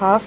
½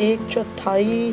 1/4